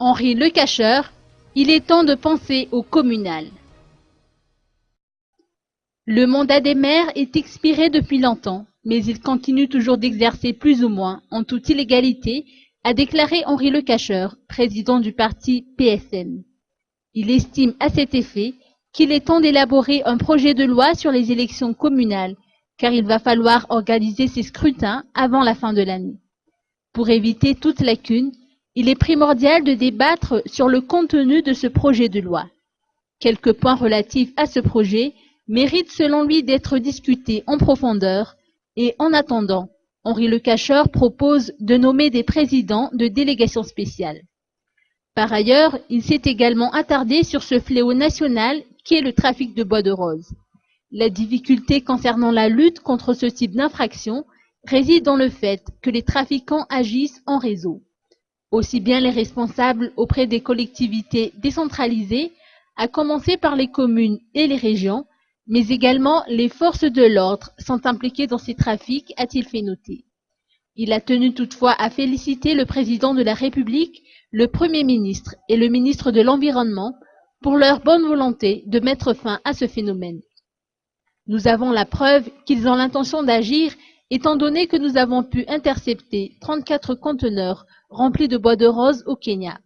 Henri Lecacheur, il est temps de penser au communal. Le mandat des maires est expiré depuis longtemps, mais il continue toujours d'exercer plus ou moins, en toute illégalité, a déclaré Henri Lecacheur, président du parti PSN. Il estime à cet effet qu'il est temps d'élaborer un projet de loi sur les élections communales, car il va falloir organiser ces scrutins avant la fin de l'année. Pour éviter toute lacune, il est primordial de débattre sur le contenu de ce projet de loi. Quelques points relatifs à ce projet méritent selon lui d'être discutés en profondeur et en attendant, Henri Lecacheur propose de nommer des présidents de délégations spéciales. Par ailleurs, il s'est également attardé sur ce fléau national qui est le trafic de bois de rose. La difficulté concernant la lutte contre ce type d'infraction réside dans le fait que les trafiquants agissent en réseau. Aussi bien les responsables auprès des collectivités décentralisées, à commencer par les communes et les régions, mais également les forces de l'ordre sont impliquées dans ces trafics, a-t-il fait noter. Il a tenu toutefois à féliciter le président de la République, le Premier ministre et le ministre de l'Environnement pour leur bonne volonté de mettre fin à ce phénomène. Nous avons la preuve qu'ils ont l'intention d'agir étant donné que nous avons pu intercepter 34 conteneurs remplis de bois de rose au Kenya.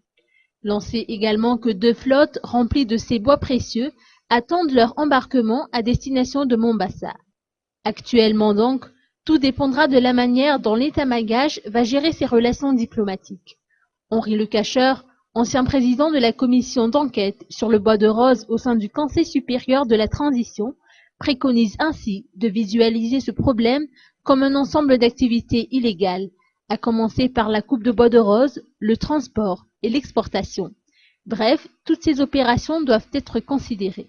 Lancez également que 2 flottes remplies de ces bois précieux attendent leur embarquement à destination de Mombasa. Actuellement donc, tout dépendra de la manière dont l'État malgache va gérer ses relations diplomatiques. Henri Lecacheur, ancien président de la commission d'enquête sur le bois de rose au sein du Conseil supérieur de la transition, préconise ainsi de visualiser ce problème comme un ensemble d'activités illégales, à commencer par la coupe de bois de rose, le transport et l'exportation. Bref, toutes ces opérations doivent être considérées.